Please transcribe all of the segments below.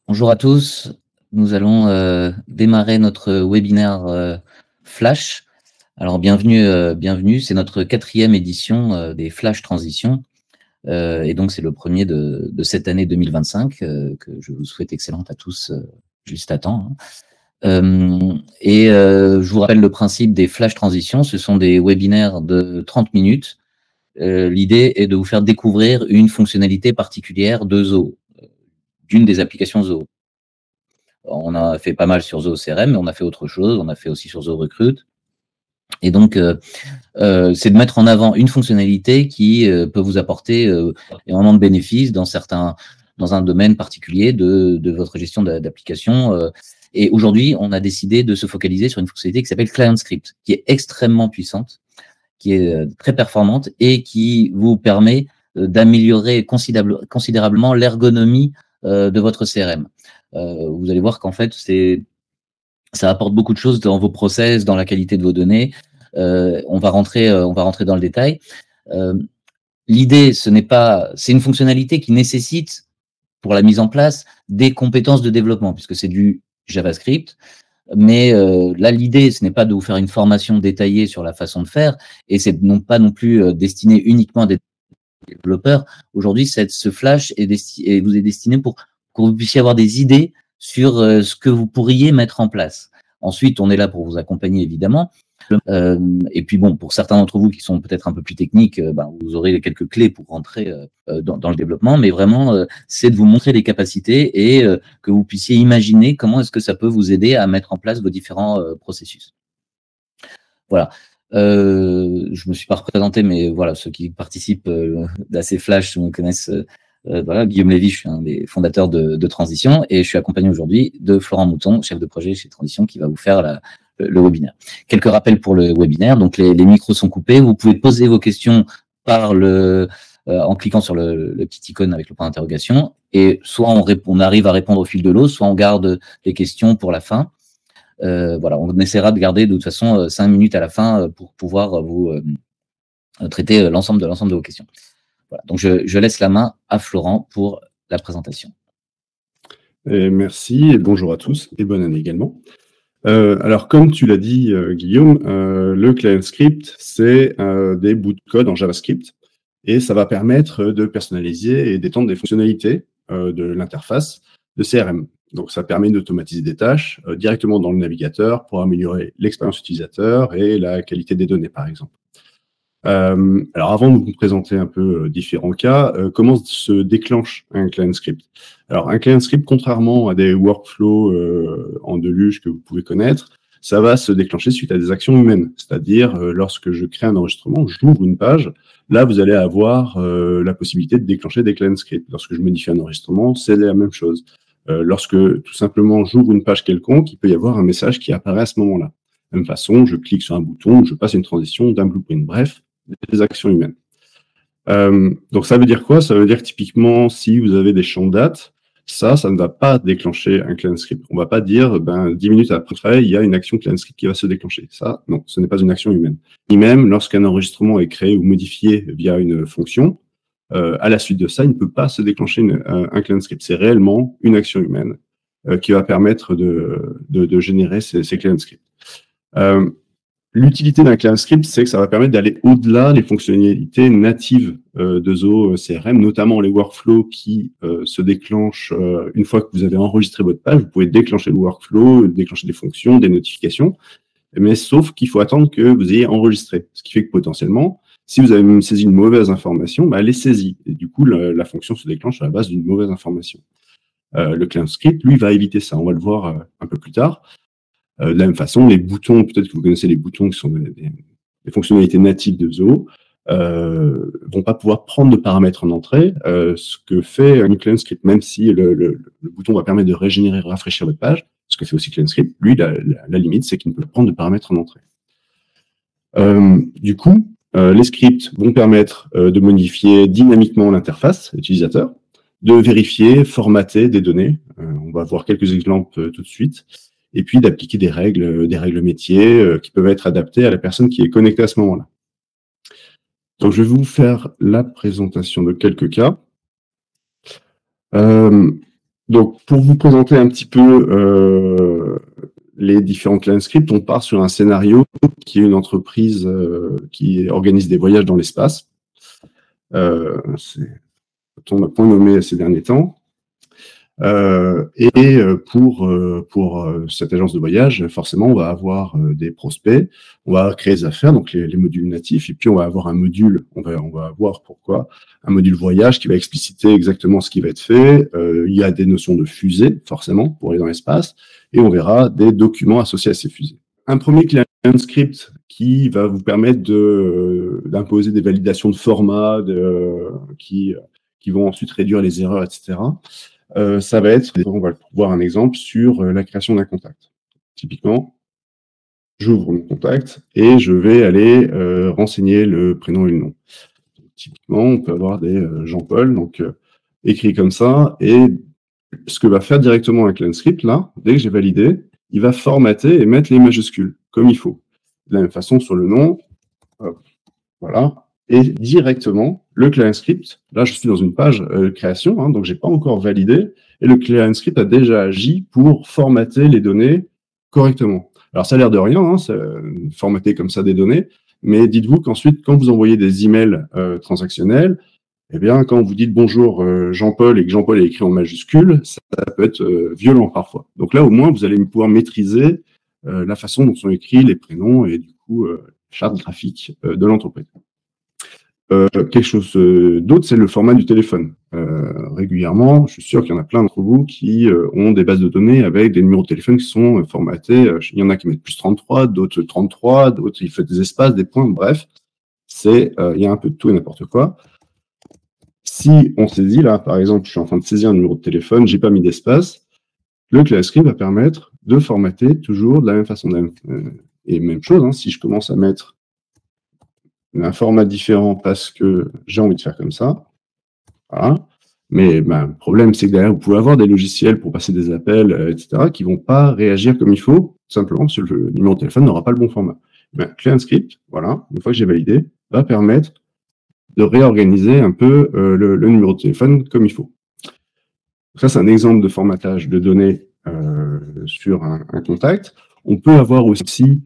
Bonjour à tous, nous allons démarrer notre webinaire Flash. Alors bienvenue, c'est notre 4e édition des Flash Transitions et donc c'est le premier de cette année 2025 que je vous souhaite excellente à tous juste à temps. Je vous rappelle le principe des Flash Transitions, ce sont des webinaires de 30 minutes. L'idée est de vous faire découvrir une fonctionnalité particulière de Zoho, d'une des applications Zoho. On a fait pas mal sur Zoho CRM, mais on a fait autre chose. On a fait aussi sur Zoho Recruit. Et donc, c'est de mettre en avant une fonctionnalité qui peut vous apporter énormément de bénéfices dans un domaine particulier de votre gestion d'application. Et aujourd'hui, on a décidé de se focaliser sur une fonctionnalité qui s'appelle Client Script, qui est extrêmement puissante, qui est très performante et qui vous permet d'améliorer considérablement l'ergonomie de votre CRM. Vous allez voir qu'en fait, ça apporte beaucoup de choses dans vos process, dans la qualité de vos données. On va rentrer dans le détail. L'idée, c'est une fonctionnalité qui nécessite, pour la mise en place, des compétences de développement, puisque c'est du JavaScript. Mais là, l'idée, ce n'est pas de vous faire une formation détaillée sur la façon de faire, et c'est pas non plus destiné uniquement à des développeurs. Aujourd'hui, ce flash vous est destiné pour que vous puissiez avoir des idées sur ce que vous pourriez mettre en place. Ensuite, on est là pour vous accompagner, évidemment. Et puis bon, pour certains d'entre vous qui sont peut-être un peu plus techniques, vous aurez quelques clés pour rentrer dans le développement, mais vraiment, c'est de vous montrer les capacités et que vous puissiez imaginer comment est-ce que ça peut vous aider à mettre en place vos différents processus. Voilà. Je me suis pas représenté, mais voilà, ceux qui participent d'AC Flash me connaissent. Voilà, Guillaume Lévy, je suis un des fondateurs de Transition et je suis accompagné aujourd'hui de Florent Mouton, chef de projet chez Transition, qui va vous faire le webinaire. Quelques rappels pour le webinaire. Donc, les micros sont coupés. Vous pouvez poser vos questions en cliquant sur le petit icône avec le point d'interrogation. Et soit on arrive à répondre au fil de l'eau, soit on garde les questions pour la fin. Voilà, on essaiera de garder de toute façon 5 minutes à la fin pour pouvoir vous traiter l'ensemble de vos questions. Voilà, donc je laisse la main à Florent pour la présentation. Et merci et bonjour à tous et bonne année également. Alors comme tu l'as dit Guillaume, le Client Script c'est des bouts de code en JavaScript et ça va permettre de personnaliser et d'étendre des fonctionnalités de l'interface de CRM. Donc ça permet d'automatiser des tâches directement dans le navigateur pour améliorer l'expérience utilisateur et la qualité des données par exemple. Alors avant de vous présenter un peu différents cas, comment se déclenche un client script? Alors un client script, contrairement à des workflows en deluge que vous pouvez connaître, ça va se déclencher suite à des actions humaines. C'est-à-dire, lorsque je crée un enregistrement, j'ouvre une page, là vous allez avoir la possibilité de déclencher des client scripts. Lorsque je modifie un enregistrement, c'est la même chose. Lorsque tout simplement j'ouvre une page quelconque, il peut y avoir un message qui apparaît à ce moment-là. De la même façon, je clique sur un bouton, je passe une transition d'un blueprint. Bref, des actions humaines. Donc ça veut dire quoi? Ça veut dire que typiquement, si vous avez des champs de date, ça ne va pas déclencher un client script. On ne va pas dire, 10 minutes après, il y a une action client script qui va se déclencher. Ça, non, ce n'est pas une action humaine. Ni même lorsqu'un enregistrement est créé ou modifié via une fonction, à la suite de ça, il ne peut pas se déclencher un client script. C'est réellement une action humaine qui va permettre de générer ces client scripts. L'utilité d'un client script, c'est que ça va permettre d'aller au-delà des fonctionnalités natives de Zoho CRM, notamment les workflows qui se déclenchent une fois que vous avez enregistré votre page. Vous pouvez déclencher le workflow, déclencher des fonctions, des notifications, mais sauf qu'il faut attendre que vous ayez enregistré. Ce qui fait que potentiellement, si vous avez saisi une mauvaise information, elle est saisie. Et du coup, la fonction se déclenche à la base d'une mauvaise information. Le client script, lui, va éviter ça. On va le voir un peu plus tard. De la même façon, les boutons, peut-être que vous connaissez les boutons qui sont des fonctionnalités natives de Zoho, vont pas pouvoir prendre de paramètres en entrée, ce que fait un client script, même si le bouton va permettre de régénérer, rafraîchir votre page, ce que fait aussi client script, lui, la limite, c'est qu'il ne peut pas prendre de paramètres en entrée. Du coup, les scripts vont permettre de modifier dynamiquement l'interface utilisateur, de vérifier, formater des données. On va voir quelques exemples tout de suite. Et puis d'appliquer des règles métiers qui peuvent être adaptées à la personne qui est connectée à ce moment-là. Donc, je vais vous faire la présentation de quelques cas. Donc, pour vous présenter un petit peu les différents client scripts, on part sur un scénario qui est une entreprise qui organise des voyages dans l'espace. C'est on a point nommé ces derniers temps. Pour cette agence de voyage, forcément, on va avoir des prospects, on va créer des affaires, donc les modules natifs, et puis on va avoir un module, on va avoir pourquoi, un module voyage qui va expliciter exactement ce qui va être fait. Il y a des notions de fusée, forcément, pour aller dans l'espace, et on verra des documents associés à ces fusées. Un premier client script qui va vous permettre d'imposer des validations de format qui vont ensuite réduire les erreurs, etc. Ça va être, on va voir un exemple sur la création d'un contact. Typiquement, j'ouvre mon contact et je vais aller renseigner le prénom et le nom. Donc, typiquement, on peut avoir des Jean-Paul, donc écrit comme ça, et ce que va faire directement un client script, là, dès que j'ai validé, il va formater et mettre les majuscules, comme il faut. De la même façon, sur le nom, voilà. Et directement, le client script, là je suis dans une page création, hein, donc je n'ai pas encore validé, et le client script a déjà agi pour formater les données correctement. Alors ça a l'air de rien, hein, formater comme ça des données, mais dites-vous qu'ensuite, quand vous envoyez des emails transactionnels, eh bien, quand vous dites bonjour Jean-Paul et que Jean-Paul est écrit en majuscule, ça peut être violent parfois. Donc là, au moins, vous allez pouvoir maîtriser la façon dont sont écrits les prénoms et du coup, charte graphique de l'entreprise. Quelque chose d'autre, c'est le format du téléphone. Régulièrement, je suis sûr qu'il y en a plein d'entre vous qui ont des bases de données avec des numéros de téléphone qui sont formatés. Il y en a qui mettent plus 33, d'autres 33, d'autres ils font des espaces, des points, bref. Il y a un peu de tout et n'importe quoi. Si on saisit, là, par exemple, je suis en train de saisir un numéro de téléphone, j'ai pas mis d'espace, le ClassScript va permettre de formater toujours de la même façon. Et même chose, hein, si je commence à mettre un format différent parce que j'ai envie de faire comme ça. Voilà. Mais le problème, c'est que derrière, vous pouvez avoir des logiciels pour passer des appels, etc., qui ne vont pas réagir comme il faut, simplement parce que le numéro de téléphone n'aura pas le bon format. Client script, voilà, une fois que j'ai validé, va permettre de réorganiser un peu le numéro de téléphone comme il faut. Donc ça, c'est un exemple de formatage de données sur un contact. On peut avoir aussi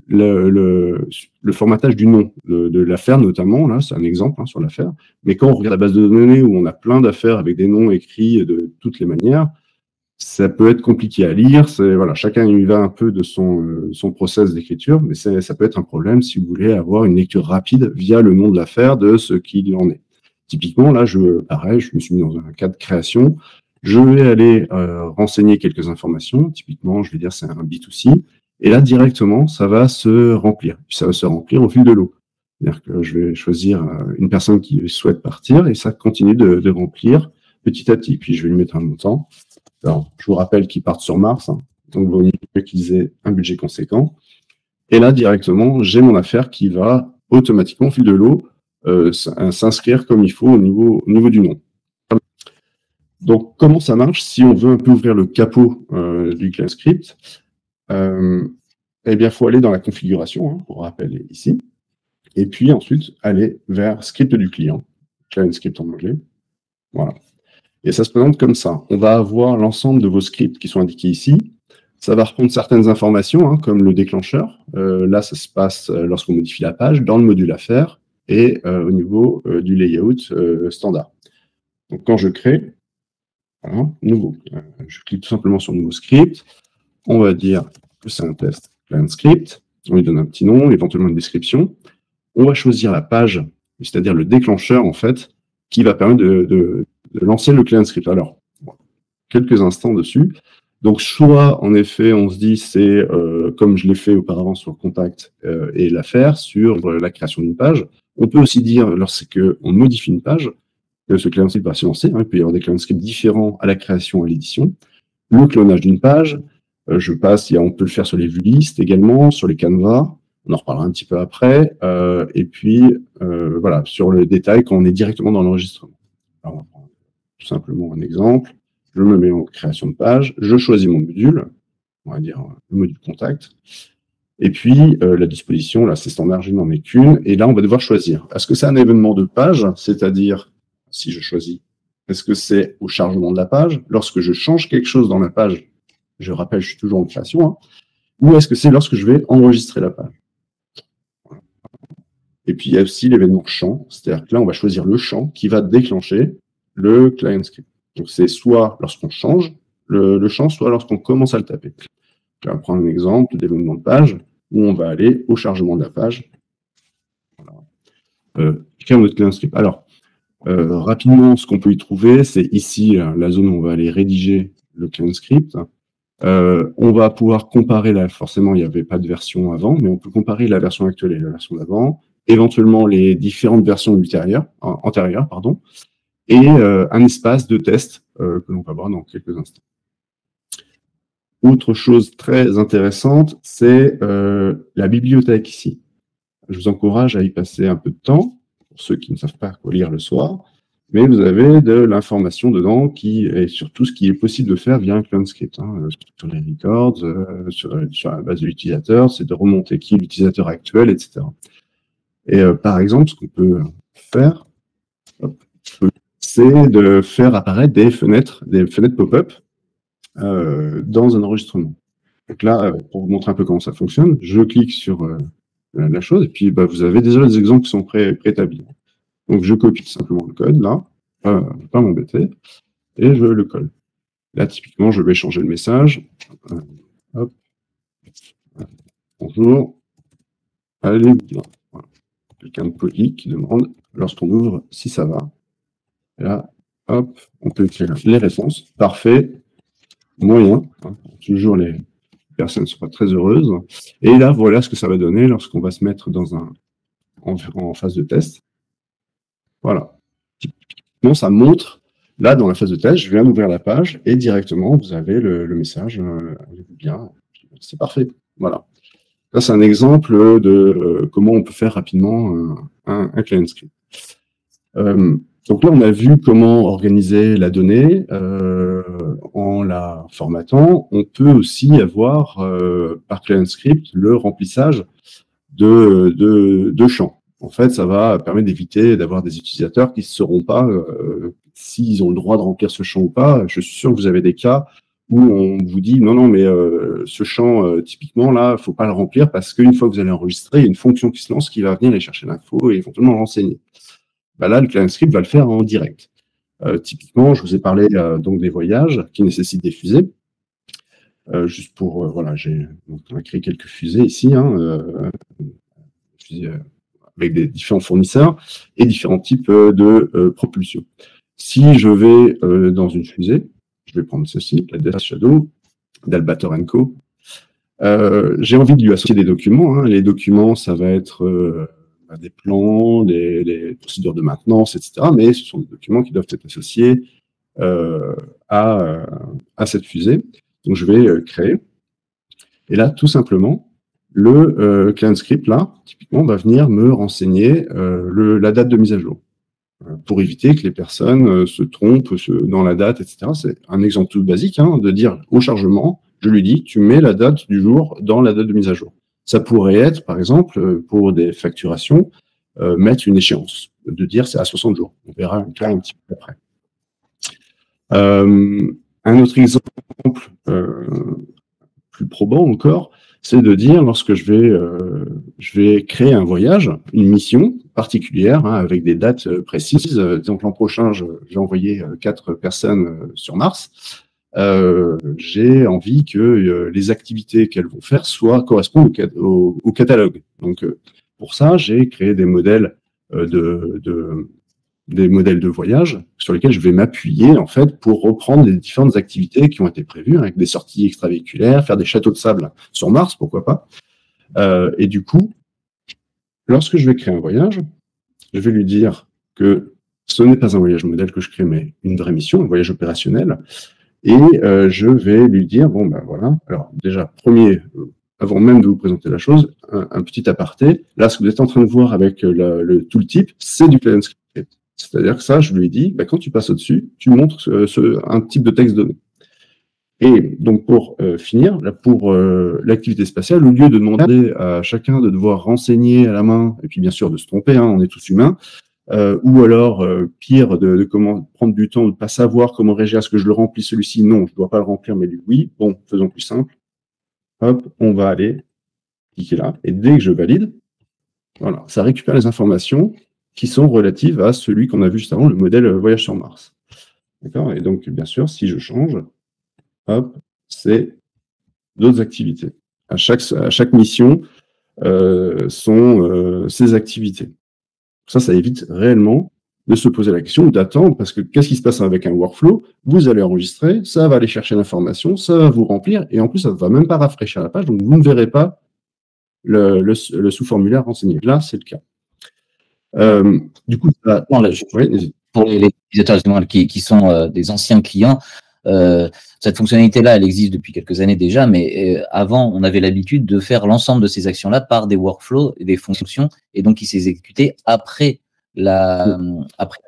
le formatage du nom de l'affaire notamment, là c'est un exemple sur l'affaire, mais quand on regarde la base de données où on a plein d'affaires avec des noms écrits de toutes les manières, ça peut être compliqué à lire, voilà, chacun y va un peu de son process d'écriture, mais ça peut être un problème si vous voulez avoir une lecture rapide via le nom de l'affaire de ce qu'il en est. Typiquement, là, pareil, je me suis mis dans un cas de création, je vais aller renseigner quelques informations, typiquement, je vais dire c'est un B2C, et là, directement, ça va se remplir. Puis ça va se remplir au fil de l'eau. C'est-à-dire que je vais choisir une personne qui souhaite partir et ça continue de remplir petit à petit. Puis je vais lui mettre un montant. Alors, je vous rappelle qu'ils partent sur Mars, hein, donc il vaut mieux qu'ils aient un budget conséquent. Et là, directement, j'ai mon affaire qui va automatiquement, au fil de l'eau, s'inscrire comme il faut au niveau du nom. Donc, comment ça marche si on veut un peu ouvrir le capot du client script? Eh bien, il faut aller dans la configuration, hein, pour rappel ici, et puis ensuite aller vers script du client, client script en anglais. Voilà. Et ça se présente comme ça. On va avoir l'ensemble de vos scripts qui sont indiqués ici. Ça va reprendre certaines informations, hein, comme le déclencheur. Là, ça se passe lorsqu'on modifie la page, dans le module affaires et au niveau du layout standard. Donc, quand je crée, voilà, nouveau, je clique tout simplement sur nouveau script. On va dire que c'est un test client script. On lui donne un petit nom, éventuellement une description. On va choisir la page, c'est-à-dire le déclencheur, en fait, qui va permettre de lancer le client script. Alors, quelques instants dessus. Donc, soit, en effet, on se dit, c'est comme je l'ai fait auparavant sur le contact et l'affaire, sur la création d'une page. On peut aussi dire, lorsqu'on modifie une page, que ce client script va se lancer. Hein, il peut y avoir des client scripts différents à la création et à l'édition. Le clonage d'une page, on peut le faire sur les vues listes également, sur les canevas, on en reparlera un petit peu après, et puis voilà, sur le détail quand on est directement dans l'enregistrement. Alors, on va prendre tout simplement un exemple, je me mets en création de page, je choisis mon module, on va dire le module contact, et puis la disposition, là c'est standard, je n'en ai qu'une, et là on va devoir choisir. Est-ce que c'est un événement de page, c'est-à-dire, si je choisis Est-ce que c'est au chargement de la page? Lorsque je change quelque chose dans la page, je rappelle, je suis toujours en création, hein, ou est-ce que c'est lorsque je vais enregistrer la page? Et puis, il y a aussi l'événement champ, c'est-à-dire que là, on va choisir le champ qui va déclencher le client script. Donc, c'est soit lorsqu'on change le champ, soit lorsqu'on commence à le taper. Je vais prendre un exemple d'événement de page où on va aller au chargement de la page. Voilà. Créer notre client script. Alors, rapidement, ce qu'on peut y trouver, c'est ici la zone où on va aller rédiger le client script. On va pouvoir comparer, là, forcément, il n'y avait pas de version avant, mais on peut comparer la version actuelle et la version d'avant, éventuellement les différentes versions antérieures, et un espace de test que l'on va voir dans quelques instants. Autre chose très intéressante, c'est la bibliothèque ici. Je vous encourage à y passer un peu de temps, pour ceux qui ne savent pas quoi lire le soir, mais vous avez de l'information dedans qui est sur tout ce qui est possible de faire via un client script, hein, sur les records, sur la base de l'utilisateur, c'est de remonter qui est l'utilisateur actuel, etc. Et par exemple, ce qu'on peut faire, c'est de faire apparaître des fenêtres pop-up dans un enregistrement. Donc là, pour vous montrer un peu comment ça fonctionne, je clique sur la chose, et puis vous avez déjà des exemples qui sont préétablis. Donc je copie simplement le code, là, je ne vais pas m'embêter, et je le colle. Là, typiquement, je vais changer le message. Hop. Bonjour. Allez bien. Voilà. Quelqu'un de poli qui demande, lorsqu'on ouvre, si ça va. Et là, hop, on peut écrire les réponses. Parfait. Moyen. Hein. Toujours les personnes ne sont pas très heureuses. Et là, voilà ce que ça va donner lorsqu'on va se mettre en phase de test. Voilà. Typiquement, ça montre, là, dans la phase de test, je viens d'ouvrir la page et directement, vous avez le message. Allez-vous bien. C'est parfait. Voilà. Ça, c'est un exemple de comment on peut faire rapidement un client script. Donc là, on a vu comment organiser la donnée en la formatant. On peut aussi avoir, par client script, le remplissage de champs. En fait, ça va permettre d'éviter d'avoir des utilisateurs qui ne sauront pas s'ils ont le droit de remplir ce champ ou pas. Je suis sûr que vous avez des cas où on vous dit non, mais ce champ, typiquement, là, il ne faut pas le remplir parce qu'une fois que vous allez enregistrer, il y a une fonction qui se lance qui va venir aller chercher l'info et éventuellement renseigner. Là, le client script va le faire en direct. Typiquement, je vous ai parlé donc des voyages qui nécessitent des fusées. Juste pour, voilà, on a créé quelques fusées ici, fusées, avec des différents fournisseurs et différents types de propulsion. Si je vais dans une fusée, je vais prendre ceci, la Death Shadow d'Albator & Co. J'ai envie de lui associer des documents. Les documents, ça va être des plans, des procédures de maintenance, etc. Mais ce sont des documents qui doivent être associés à cette fusée. Donc, je vais créer. Et là, tout simplement, le client script, là, typiquement, va venir me renseigner la date de mise à jour pour éviter que les personnes se trompent dans la date, etc. C'est un exemple tout basique, de dire au chargement, je lui dis, tu mets la date du jour dans la date de mise à jour. Ça pourrait être, par exemple, pour des facturations, mettre une échéance, de dire c'est à 60 jours. On verra un cas un petit peu après. Un autre exemple plus probant encore, c'est de dire lorsque je vais créer un voyage, une mission particulière, avec des dates précises. Donc l'an prochain, je vais envoyer 4 personnes sur Mars. J'ai envie que les activités qu'elles vont faire correspondent au catalogue. Donc, pour ça, j'ai créé des modèles de voyage sur lesquels je vais m'appuyer en fait pour reprendre les différentes activités qui ont été prévues avec des sorties extravéhiculaires, faire des châteaux de sable sur Mars, pourquoi pas. Et du coup, lorsque je vais créer un voyage, je vais lui dire que ce n'est pas un voyage modèle que je crée, mais une vraie mission, un voyage opérationnel. Et je vais lui dire, bon, ben voilà, alors déjà, avant même de vous présenter la chose, un petit aparté. Là, ce que vous êtes en train de voir avec le tooltip, c'est du client script. C'est-à-dire que ça, je lui ai dit, ben, quand tu passes au-dessus, tu montres un type de texte donné. Et donc, pour finir, là, pour l'activité spatiale, au lieu de demander à chacun de devoir renseigner à la main, et puis bien sûr de se tromper, on est tous humains, ou alors, pire, de comment prendre du temps, de ne pas savoir comment réagir à ce que je le remplis celui-ci. Non, je ne dois pas le remplir, mais lui, oui. Bon, faisons plus simple. Hop, on va aller cliquer là. Et dès que je valide, voilà, ça récupère les informations qui sont relatives à celui qu'on a vu juste avant, le modèle voyage sur Mars. D'accord? Et donc, bien sûr, si je change, hop, c'est d'autres activités. À chaque mission sont ses activités. Ça évite réellement de se poser la question ou d'attendre, parce que qu'est-ce qui se passe avec un workflow? Vous allez enregistrer, ça va aller chercher l'information, ça va vous remplir, et en plus, ça ne va même pas rafraîchir la page, donc vous ne verrez pas le sous-formulaire renseigné. Là, c'est le cas. Du coup, ça... pour les utilisateurs qui sont des anciens clients, cette fonctionnalité-là, elle existe depuis quelques années déjà, mais avant, on avait l'habitude de faire l'ensemble de ces actions-là par des workflows et des fonctions, et donc qui s'exécutaient après la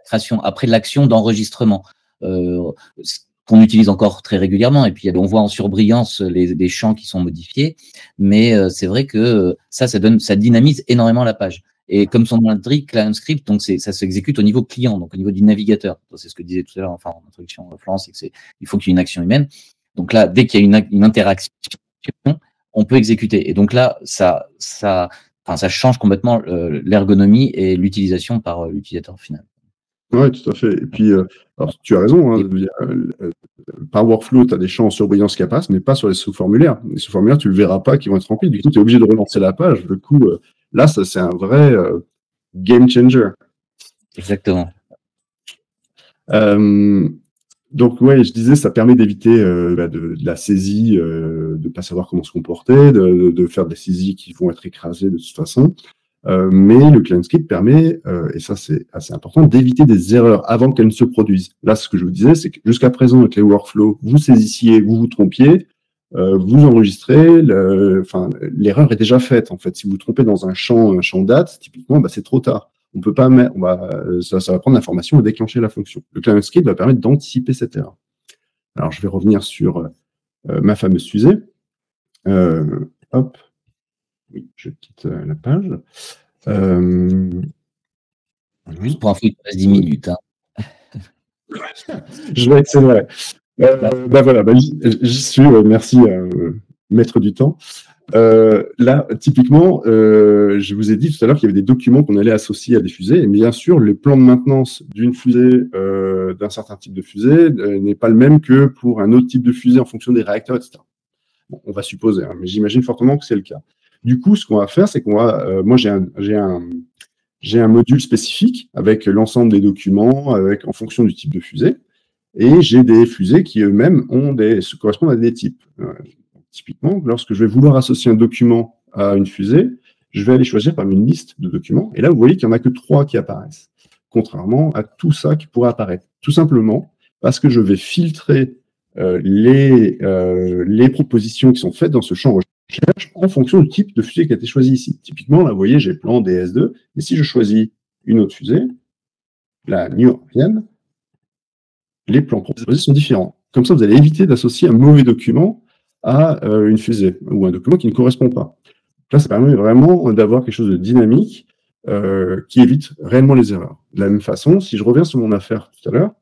création, après l'action d'enregistrement, qu'on utilise encore très régulièrement. Et puis, on voit en surbrillance des champs qui sont modifiés, mais c'est vrai que ça dynamise énormément la page. Et comme son nom l'indique, ClientScript, donc ça s'exécute au niveau client, donc au niveau du navigateur. C'est ce que disait tout à l'heure, enfin, en introduction, Florence, c'est que il faut qu'il y ait une action humaine. Donc là, dès qu'il y a une interaction, on peut exécuter. Et donc là, ça change complètement l'ergonomie et l'utilisation par l'utilisateur final. Oui, tout à fait. Et puis, alors, tu as raison, hein, par workflow, tu as des champs en surbrillance qui apparaissent, mais pas sur les sous-formulaires. Les sous-formulaires, tu ne le verras pas qui vont être remplis. Du coup, tu es obligé de relancer la page. Du coup, là, ça, c'est un vrai game changer. Exactement. Donc, ouais, je disais, ça permet d'éviter de la saisie, de ne pas savoir comment se comporter, de faire des saisies qui vont être écrasées de toute façon. Mais le ClientScript permet, et ça c'est assez important, d'éviter des erreurs avant qu'elles ne se produisent. Là, ce que je vous disais, c'est que jusqu'à présent, avec les workflows, vous saisissiez, vous vous trompiez, vous enregistrez, l'erreur est déjà faite. En fait, si vous vous trompez dans un champ date, typiquement, c'est trop tard. On peut pas mettre, ça va prendre l'information et déclencher la fonction. Le ClientScript va permettre d'anticiper cette erreur. Alors, je vais revenir sur ma fameuse fusée. Hop. Oui, je quitte la page. Juste pour info, il reste 10 minutes. Hein. Je vais accélérer. Voilà, j'y suis. Merci, maître du temps. Là, typiquement, je vous ai dit tout à l'heure qu'il y avait des documents qu'on allait associer à des fusées. Et bien sûr, le plan de maintenance d'une fusée, d'un certain type de fusée, n'est pas le même que pour un autre type de fusée en fonction des réacteurs, etc. Bon, on va supposer, hein, mais j'imagine fortement que c'est le cas. Du coup, ce qu'on va faire, c'est qu'on va... moi, j'ai un module spécifique avec l'ensemble des documents, en fonction du type de fusée. Et j'ai des fusées qui eux-mêmes correspondent à des types. Typiquement, lorsque je vais vouloir associer un document à une fusée, je vais aller choisir parmi une liste de documents. Et là, vous voyez qu'il n'y en a que 3 qui apparaissent, contrairement à tout ça qui pourrait apparaître. Tout simplement parce que je vais filtrer les propositions qui sont faites dans ce champ recherche en fonction du type de fusée qui a été choisi ici. Typiquement, là, vous voyez, j'ai plan DS2, mais si je choisis une autre fusée, la New Orion, les plans proposés sont différents. Comme ça, vous allez éviter d'associer un mauvais document à une fusée ou un document qui ne correspond pas. Là, ça permet vraiment d'avoir quelque chose de dynamique qui évite réellement les erreurs. De la même façon, si je reviens sur mon affaire tout à l'heure,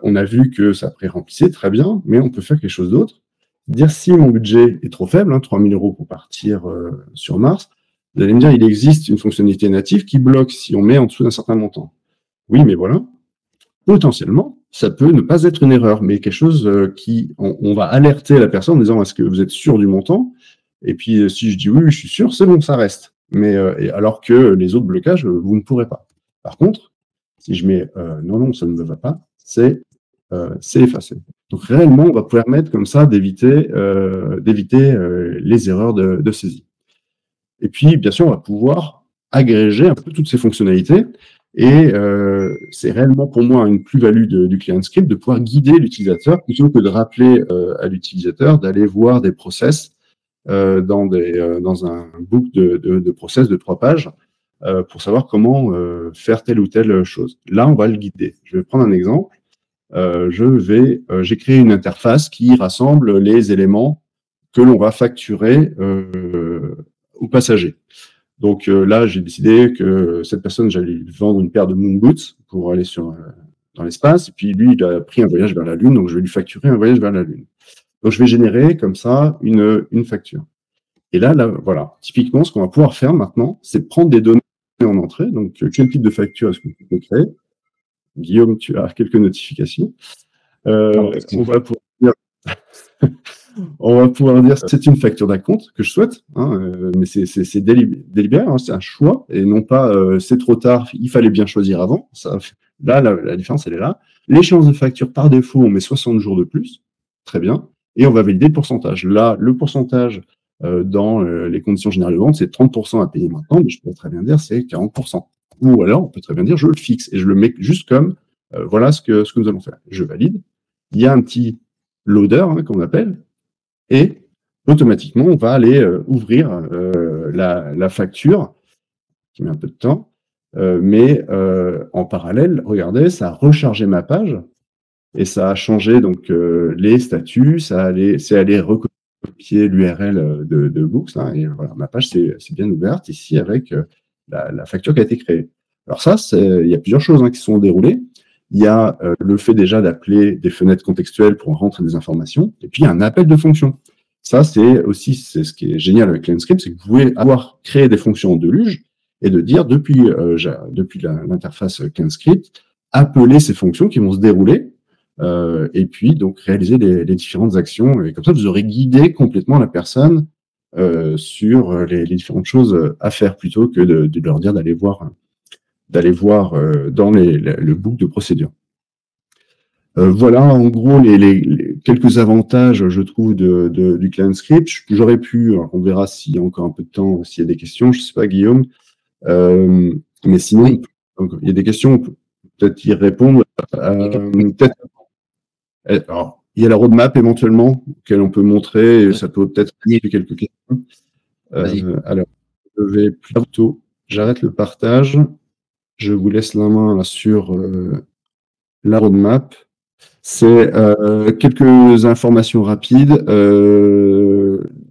on a vu que ça pré-remplissait très bien, mais on peut faire quelque chose d'autre. Dire si mon budget est trop faible, 3 000 € pour partir sur Mars, vous allez me dire il existe une fonctionnalité native qui bloque si on met en dessous d'un certain montant. Oui, mais voilà, potentiellement, ça peut ne pas être une erreur, mais quelque chose on va alerter la personne en disant est-ce que vous êtes sûr du montant? Et puis si je dis oui, je suis sûr, c'est bon, ça reste. Mais alors que les autres blocages, vous ne pourrez pas. Par contre, si je mets non, ça ne va pas, c'est effacé. Donc réellement, on va permettre comme ça d'éviter les erreurs de saisie. Et puis, bien sûr, on va pouvoir agréger un peu toutes ces fonctionnalités. Et c'est réellement pour moi une plus-value du ClientScript de pouvoir guider l'utilisateur plutôt que de rappeler à l'utilisateur d'aller voir des process dans un book de process de 3 pages pour savoir comment faire telle ou telle chose. Là, on va le guider. Je vais prendre un exemple. J'ai créé une interface qui rassemble les éléments que l'on va facturer aux passagers. Donc là, j'ai décidé que cette personne, j'allais lui vendre une paire de moon boots pour aller dans l'espace. Et puis lui, il a pris un voyage vers la Lune, donc je vais lui facturer un voyage vers la Lune. Donc je vais générer comme ça une facture. Et là, voilà, typiquement, ce qu'on va pouvoir faire maintenant, c'est prendre des données en entrée. Donc, quel type de facture est-ce que tu peux créer? Guillaume, tu as quelques notifications. On va pouvoir dire, c'est une facture d'acompte que je souhaite, hein, mais c'est délibéré, hein, c'est un choix, et non pas c'est trop tard, il fallait bien choisir avant. Ça, là, la différence, elle est là. L'échéance de facture, par défaut, on met 60 jours de plus. Très bien. Et on va valider le pourcentage. Là, le pourcentage dans les conditions générales de vente, c'est 30% à payer maintenant, mais je peux très bien dire c'est 40%. Ou alors, on peut très bien dire je le fixe et je le mets juste comme voilà ce que nous allons faire. Je valide. Il y a un petit loader qu'on appelle et automatiquement, on va aller ouvrir la facture qui met un peu de temps. Mais en parallèle, regardez, ça a rechargé ma page et ça a changé donc les statuts, c'est allé recopier l'URL de Books, hein, et voilà, ma page c'est bien ouverte ici avec la facture qui a été créée. Alors ça, il y a plusieurs choses qui sont déroulées. Il y a le fait déjà d'appeler des fenêtres contextuelles pour rentrer des informations, et puis il y a un appel de fonction. Ça, c'est ce qui est génial avec CleanScript, c'est que vous pouvez avoir créé des fonctions en deluge et de dire depuis l'interface CleanScript, appeler ces fonctions qui vont se dérouler et puis donc réaliser les différentes actions. Et comme ça, vous aurez guidé complètement la personne sur les différentes choses à faire plutôt que de leur dire d'aller voir dans le book de procédure. Voilà, en gros, les quelques avantages, je trouve, du CleanScript. J'aurais pu, on verra s'il y a encore un peu de temps, s'il y a des questions, je ne sais pas, Guillaume. Mais sinon, oui. Donc, il y a des questions, on peut peut-être y répondre. Alors, il y a la roadmap éventuellement, auquel on peut montrer, et ça peut peut-être expliquer quelques questions. Alors, je vais plutôt, j'arrête le partage. Je vous laisse la main là, sur la roadmap. C'est quelques informations rapides.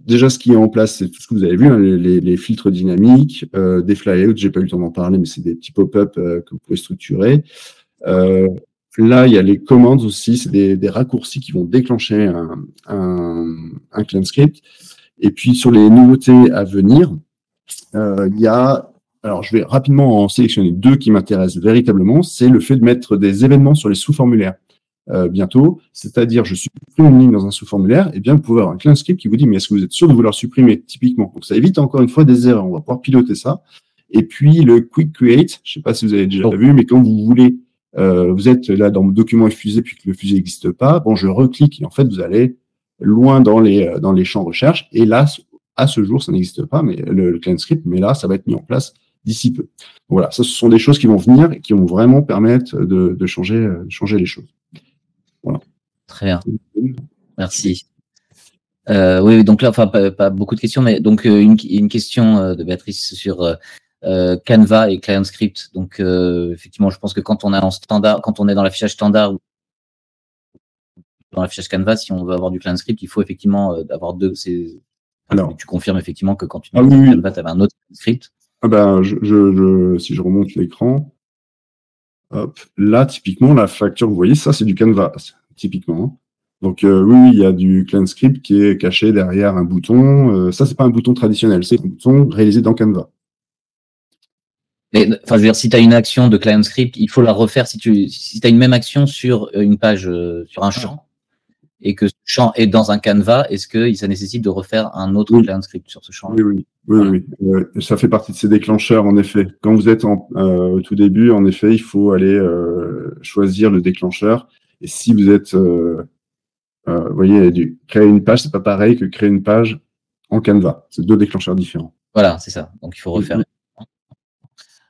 Déjà, ce qui est en place, c'est tout ce que vous avez vu, hein, les filtres dynamiques, des flyouts. J'ai pas eu le temps d'en parler, mais c'est des petits pop-up que vous pouvez structurer. Là, il y a les commandes aussi, c'est des raccourcis qui vont déclencher un CleanScript. Et puis, sur les nouveautés à venir, il y a... Alors, je vais rapidement en sélectionner deux qui m'intéressent véritablement. C'est le fait de mettre des événements sur les sous-formulaires bientôt. C'est-à-dire, je supprime une ligne dans un sous-formulaire, et bien, vous pouvez avoir un CleanScript qui vous dit, mais est-ce que vous êtes sûr de vouloir supprimer, typiquement. Donc, ça évite encore une fois des erreurs. On va pouvoir piloter ça. Et puis, le Quick Create, je ne sais pas si vous avez déjà vu, mais quand vous voulez, vous êtes là dans le document fusée, puis que le fusée n'existe pas, bon, je reclique, et en fait, vous allez loin dans les champs recherche, et là, à ce jour, ça n'existe pas, mais le CleanScript, mais là, ça va être mis en place d'ici peu. Voilà, ça, ce sont des choses qui vont venir et qui vont vraiment permettre de changer les choses. Voilà. Très bien. Merci. Oui, donc là, enfin, pas beaucoup de questions, mais donc une question de Béatrice sur Canva et CleanScript. Donc, effectivement, je pense que quand on est en standard, quand on est dans l'affichage standard ou dans l'affichage Canva, si on veut avoir du CleanScript, il faut effectivement avoir deux. Alors, tu confirmes effectivement que quand tu mets Canva, tu avais un autre CleanScript. Ah ben, si je remonte l'écran, hop, là, typiquement, la facture, vous voyez, ça, c'est du Canva, typiquement. Hein. Donc, oui, il y a du CleanScript qui est caché derrière un bouton. Ça, c'est pas un bouton traditionnel, c'est un bouton réalisé dans Canva. Mais, enfin, je veux dire, si tu as une action de CleanScript, il faut la refaire si tu as une même action sur une page, sur un champ, et que ce champ est dans un Canva, est-ce que ça nécessite de refaire un autre CleanScript sur ce champ? Oui. Ça fait partie de ces déclencheurs, en effet. Quand vous êtes au tout début, en effet, il faut aller choisir le déclencheur. Et si vous êtes, vous voyez, créer une page, c'est pas pareil que créer une page en Canva. C'est deux déclencheurs différents. Voilà, c'est ça. Donc, il faut refaire.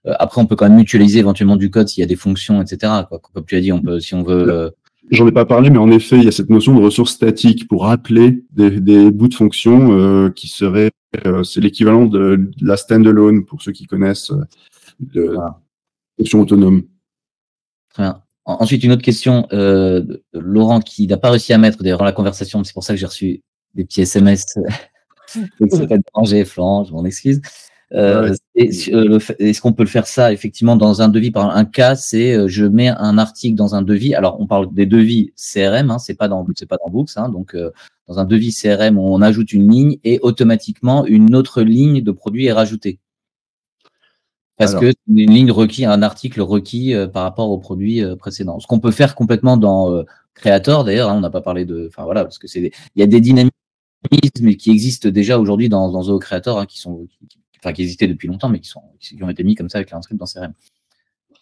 Après, on peut quand même mutualiser éventuellement du code s'il y a des fonctions, etc. Comme tu as dit, on peut, si on veut... J'en ai pas parlé, mais en effet, il y a cette notion de ressources statiques pour rappeler des bouts de fonctions qui seraient, c'est l'équivalent de la standalone pour ceux qui connaissent la fonction autonome. Très bien. Ensuite, une autre question de Laurent qui n'a pas réussi à mettre d'ailleurs dans la conversation, c'est pour ça que j'ai reçu des petits SMS. Ça peut déranger, Florent, je m'en excuse. Est-ce qu'on peut le faire ça effectivement dans un devis? Par un cas, c'est je mets un article dans un devis. Alors, on parle des devis CRM, hein, c'est pas dans Books. Hein, donc, dans un devis CRM, on ajoute une ligne et automatiquement une autre ligne de produit est rajoutée. Parce que c'est une ligne requis, un article requis par rapport au produit précédent. Ce qu'on peut faire complètement dans Creator, d'ailleurs, hein, on n'a pas parlé de. Enfin voilà, parce que il y a des dynamismes qui existent déjà aujourd'hui dans Zoho Creator, hein, qui existaient depuis longtemps, mais qui ont été mis comme ça avec CleanScript dans CRM.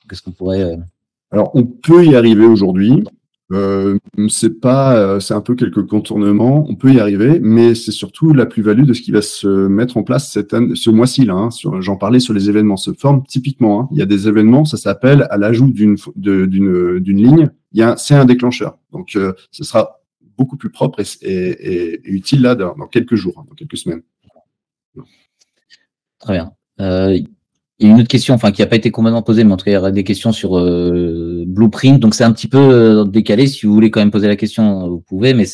Qu'est-ce qu'on pourrait. Alors, on peut y arriver aujourd'hui. C'est un peu quelques contournements. On peut y arriver, mais c'est surtout la plus-value de ce qui va se mettre en place ce mois-ci là. Hein, j'en parlais sur les événements. Se forme typiquement. Hein, il y a des événements, ça s'appelle à l'ajout d'une ligne. C'est un déclencheur. Donc, ce sera beaucoup plus propre et utile là dans quelques jours, hein, dans quelques semaines. Très bien. Il y a une autre question, qui n'a pas été complètement posée, mais en tout cas, il y aura des questions sur Blueprint. Donc, c'est un petit peu décalé. Si vous voulez quand même poser la question, vous pouvez, mais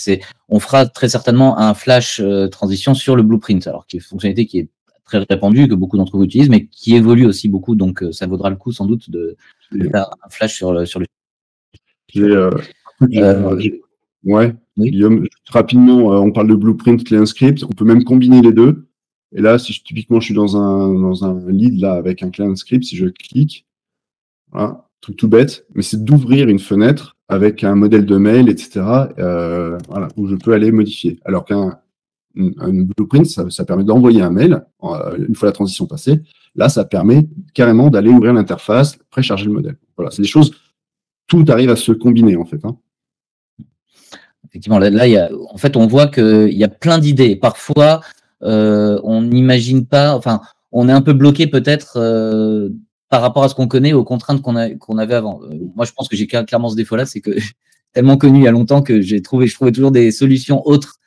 on fera très certainement un flash transition sur le Blueprint, alors qui est une fonctionnalité qui est très répandue, que beaucoup d'entre vous utilisent, mais qui évolue aussi beaucoup. Donc, ça vaudra le coup sans doute de faire un flash sur le. Ouais, oui. Guillaume, rapidement, on parle de Blueprint, CleanScript. On peut même combiner les deux. Et là, si typiquement je suis dans un lead là avec un CleanScript, si je clique, voilà, truc tout bête, mais c'est d'ouvrir une fenêtre avec un modèle de mail, etc. Voilà, où je peux aller modifier. Alors qu'un Blueprint, ça permet d'envoyer un mail une fois la transition passée. Là, ça permet carrément d'aller ouvrir l'interface, précharger le modèle. Voilà, c'est des choses. Tout arrive à se combiner en fait. Hein. Effectivement, là, en fait, on voit qu'il y a plein d'idées. Parfois, on n'imagine pas, on est un peu bloqué peut-être par rapport à ce qu'on connaît, aux contraintes qu'on avait avant. Moi, je pense que j'ai clairement ce défaut-là, c'est que tellement connu il y a longtemps que je trouvais toujours des solutions autres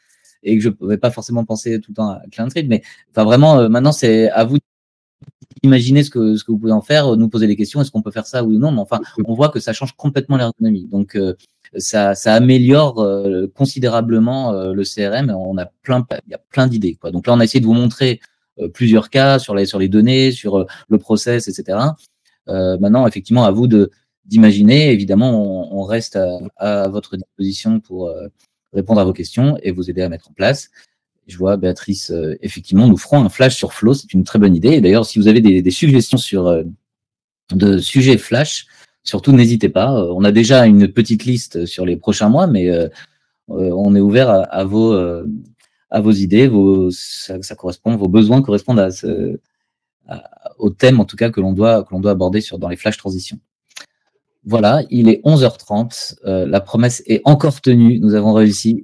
et que je ne pouvais pas forcément penser tout le temps à CleanScript. Mais vraiment, maintenant, c'est à vous d'imaginer ce que vous pouvez en faire, nous poser des questions, est-ce qu'on peut faire ça oui ou non. Mais on voit que ça change complètement l'ergonomie. Donc, ça améliore considérablement le CRM. Il y a plein d'idées. Donc là, on a essayé de vous montrer plusieurs cas sur les données, sur le process, etc. Maintenant, effectivement, à vous d'imaginer. Évidemment, on reste à votre disposition pour répondre à vos questions et vous aider à mettre en place. Je vois Béatrice, effectivement, nous ferons un flash sur Flow. C'est une très bonne idée. Et d'ailleurs, si vous avez des suggestions de sujets flash, surtout, n'hésitez pas. On a déjà une petite liste sur les prochains mois, mais on est ouvert à vos idées. Ça correspond, vos besoins correspondent au thème, en tout cas, que l'on doit aborder dans les flash transitions. Voilà, il est 11h30. La promesse est encore tenue. Nous avons réussi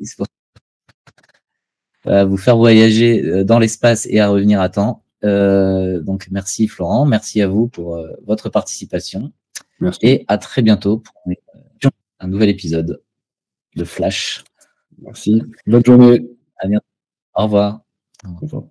à vous faire voyager dans l'espace et à revenir à temps. Donc, merci Florent. Merci à vous pour votre participation. Merci. Et à très bientôt pour un nouvel épisode de Flash. Merci. Bonne journée. À bientôt. Au revoir. Au revoir.